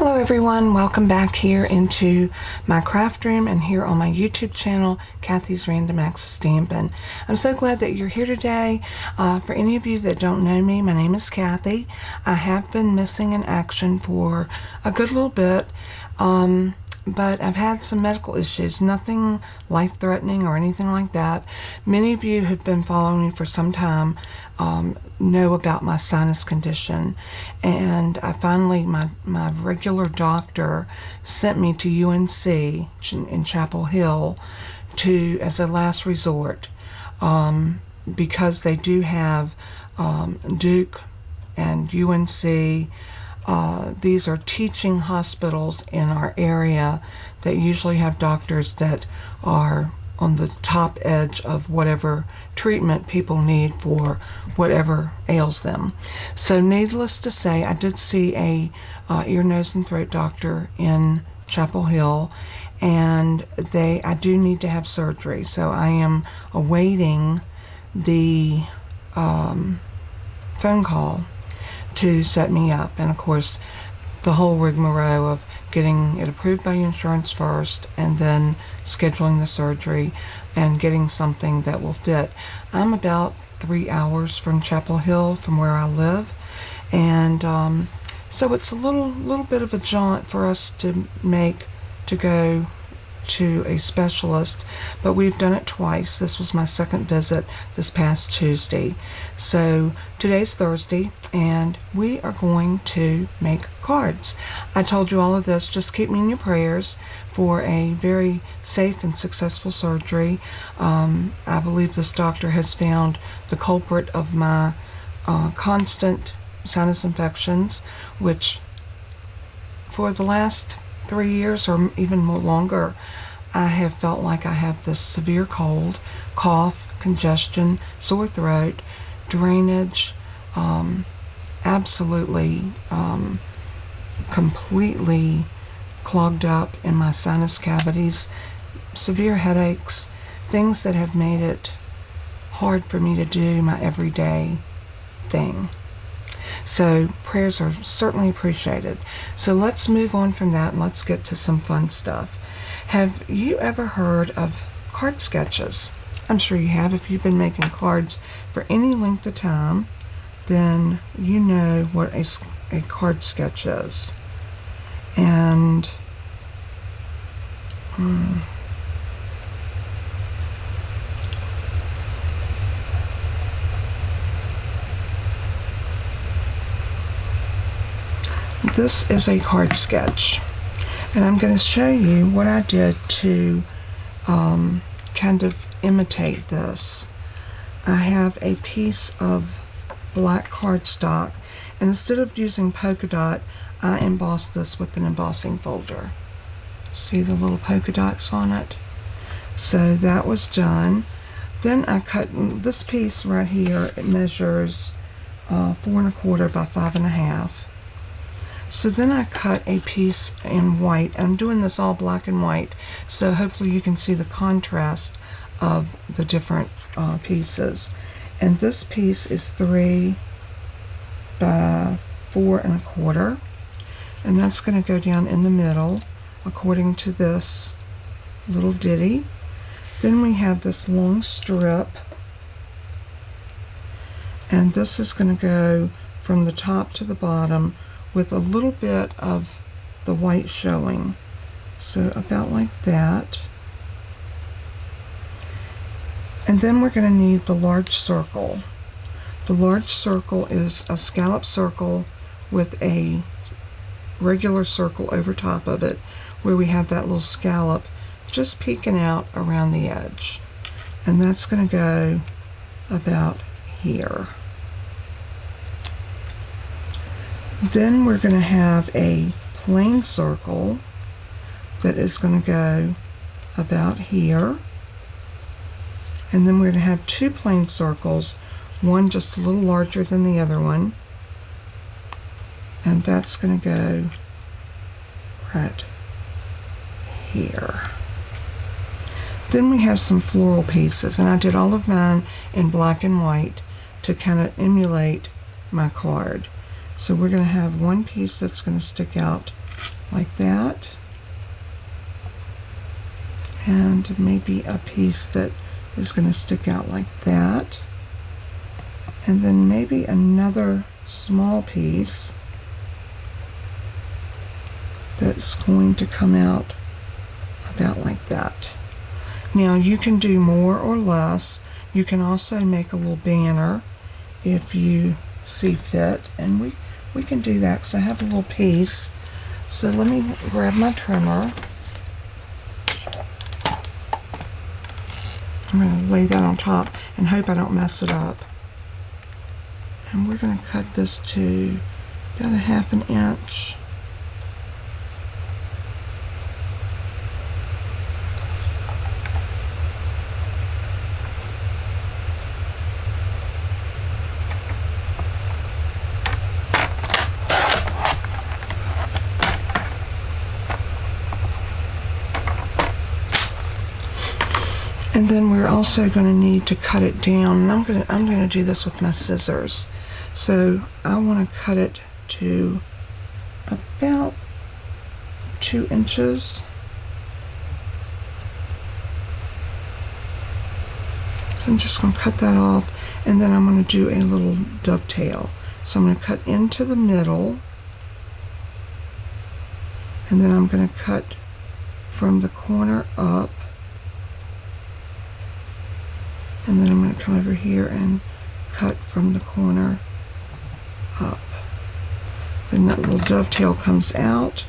Hello everyone, welcome back here into my craft room and here on my YouTube channel, Kathy's Random Acts of Stampin'. I'm so glad that you're here today. For any of you that don't know me, my name is Kathy. I have been missing in action for a good little bit, but I've had some medical issues, nothing life-threatening or anything like that. Many of you who've been following me for some time know about my sinus condition, and I finally, my regular doctor sent me to UNC in Chapel Hill as a last resort, because they do have Duke and UNC. These are teaching hospitals in our area that usually have doctors that are on the top edge of whatever treatment people need for whatever ails them. So needless to say, I did see a ear, nose, and throat doctor in Chapel Hill, and I do need to have surgery. So I am awaiting the phone call to set me up, and of course the whole rigmarole of getting it approved by insurance first and then scheduling the surgery and getting something that will fit. I'm about 3 hours from Chapel Hill from where I live, and so it's a little bit of a jaunt for us to make to go to a specialist, but we've done it twice. This was my second visit this past Tuesday. So today's Thursday and we are going to make cards. I told you all of this. Just keep me in your prayers for a very safe and successful surgery. I believe this doctor has found the culprit of my constant sinus infections, which for the last 3 years or even more longer, I have felt like I have this severe cold, cough, congestion, sore throat, drainage, absolutely completely clogged up in my sinus cavities, severe headaches, things that have made it hard for me to do my everyday thing. So prayers are certainly appreciated. So let's move on from that and let's get to some fun stuff. Have you ever heard of card sketches? I'm sure you have. If you've been making cards for any length of time, then you know what a card sketch is. And this is a card sketch, and I'm going to show you what I did to kind of imitate this. I have a piece of black cardstock, and instead of using polka dot, I embossed this with an embossing folder. See the little polka dots on it? So that was done. Then I cut this piece right here. It measures 4 1/4 by 5 1/2. So then I cut a piece in white. I'm doing this all black and white, so hopefully you can see the contrast of the different pieces. And this piece is 3 by 4 1/4, and that's going to go down in the middle according to this little ditty. Then we have this long strip, and this is going to go from the top to the bottom with a little bit of the white showing. So about like that. And then we're going to need the large circle. The large circle is a scallop circle with a regular circle over top of it, where we have that little scallop just peeking out around the edge. And that's going to go about here. Then we're going to have a plain circle that is going to go about here. And then we're going to have 2 plain circles, one just a little larger than the other one. And that's going to go right here. Then we have some floral pieces, and I did all of mine in black and white to kind of emulate my card. So we're going to have one piece that's going to stick out like that, and maybe a piece that is going to stick out like that, and then maybe another small piece that's going to come out about like that. Now you can do more or less. You can also make a little banner if you see fit, and we can do that because I have a little piece. So let me grab my trimmer. I'm going to lay that on top and hope I don't mess it up. And we're going to cut this to about 1/2 inch. And then we're also going to need to cut it down. And I'm going to do this with my scissors. So I want to cut it to about 2 inches. So I'm just going to cut that off, and then I'm going to do a little dovetail. So I'm going to cut into the middle, and then I'm going to cut from the corner up. And then I'm going to come over here and cut from the corner up. Then that little dovetail comes out.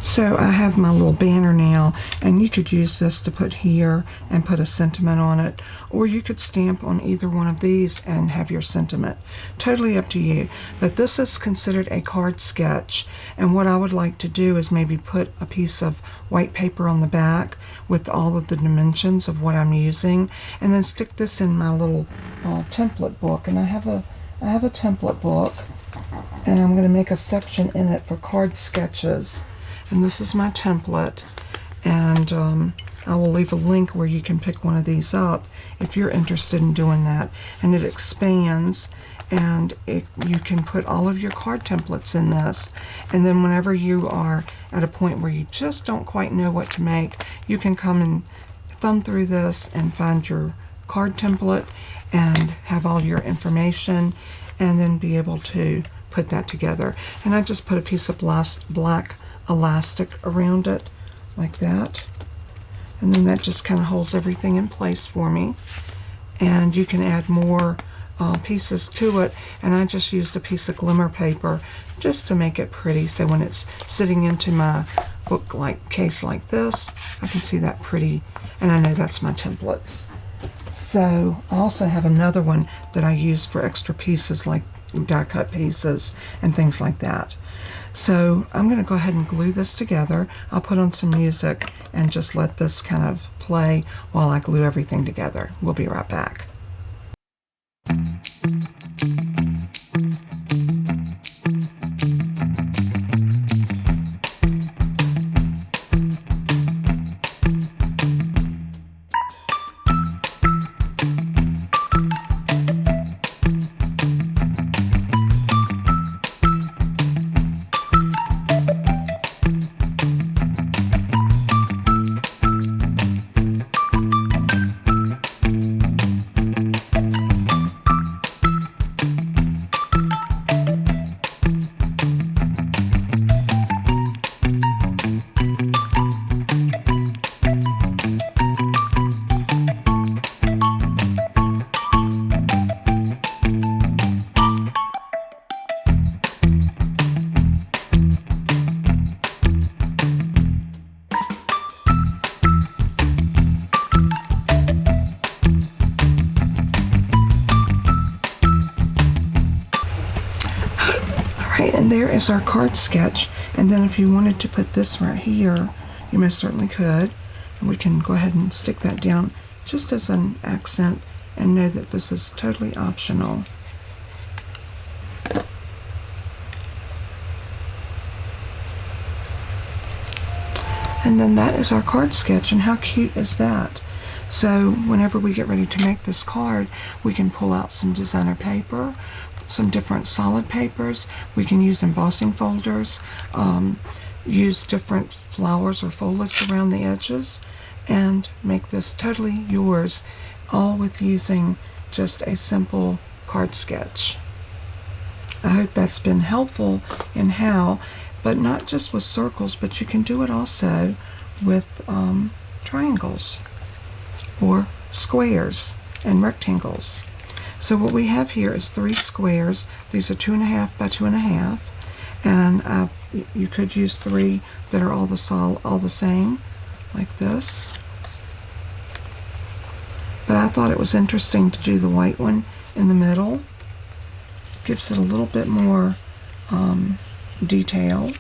So I have my little banner now, and you could use this to put here and put a sentiment on it, or you could stamp on either one of these and have your sentiment. Totally up to you. But this is considered a card sketch, and what I would like to do is maybe put a piece of white paper on the back with all of the dimensions of what I'm using, and then stick this in my little template book. And I have a template book, and I'm going to make a section in it for card sketches. And this is my template, and I will leave a link where you can pick one of these up if you're interested in doing that. And it expands, and you can put all of your card templates in this, and then whenever you are at a point where you just don't quite know what to make, you can come and thumb through this and find your card template and have all your information, and then be able to put that together. And I just put a piece of black elastic around it like that, and then that just kind of holds everything in place for me. And you can add more pieces to it, and I just used a piece of Glimmer paper just to make it pretty, so when it's sitting into my book like case like this, I can see that pretty, and I know that's my templates. So I also have another one that I use for extra pieces like die cut pieces and things like that. So I'm going to go ahead and glue this together. I'll put on some music and just let this kind of play while I glue everything together. We'll be right back. And there is our card sketch. And then if you wanted to put this right here, you most certainly could. And we can go ahead and stick that down just as an accent, and know that this is totally optional. And then that is our card sketch, and how cute is that? So whenever we get ready to make this card, we can pull out some designer paper, some different solid papers. We can use embossing folders, use different flowers or foliage around the edges, and make this totally yours, all with using just a simple card sketch. I hope that's been helpful in how, but not just with circles, but you can do it also with triangles or squares and rectangles. So what we have here is 3 squares. These are 2.5 by 2.5, and you could use 3 that are all the same, like this. But I thought it was interesting to do the white one in the middle. Gives it a little bit more detail.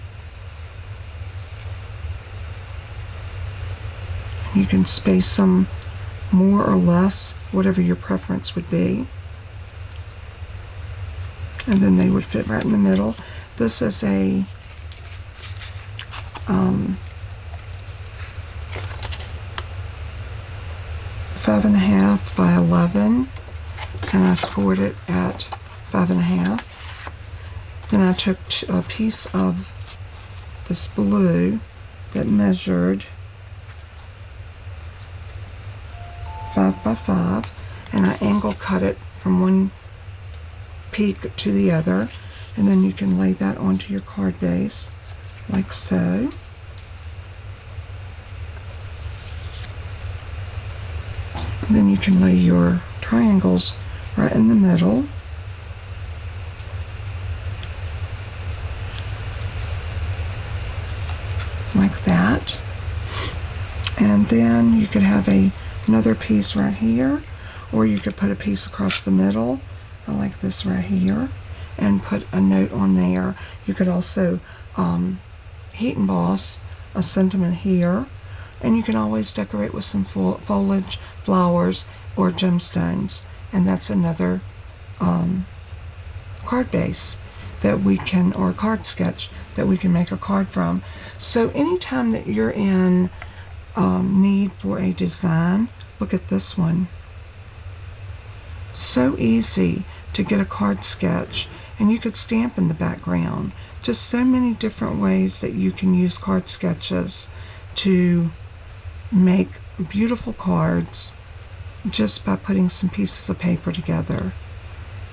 You can space them more or less, whatever your preference would be. And then they would fit right in the middle. This is a 5.5 by 11, and I scored it at 5.5. Then I took a piece of this blue that measured 5 by 5, and I angle cut it from one peak to the other, and then you can lay that onto your card base like so. And then you can lay your triangles right in the middle. Like that. And then you could have another piece right here, or you could put a piece across the middle. I like this right here, and put a note on there. You could also heat emboss a sentiment here, and you can always decorate with some foliage, flowers, or gemstones. And that's another card base that we can, or a card sketch that we can make a card from. So anytime that you're in need for a design, look at this one. So easy to get a card sketch, and you could stamp in the background. Just so many different ways that you can use card sketches to make beautiful cards just by putting some pieces of paper together.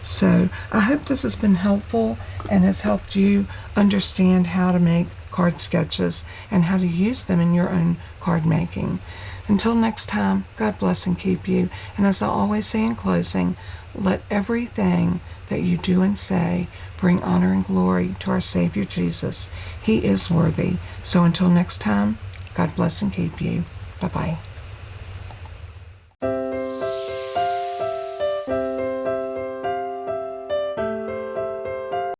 So I hope this has been helpful and has helped you understand how to make card sketches and how to use them in your own card making. Until next time, God bless and keep you. And as I always say in closing, let everything that you do and say bring honor and glory to our Savior Jesus. He is worthy. So until next time, God bless and keep you. Bye-bye.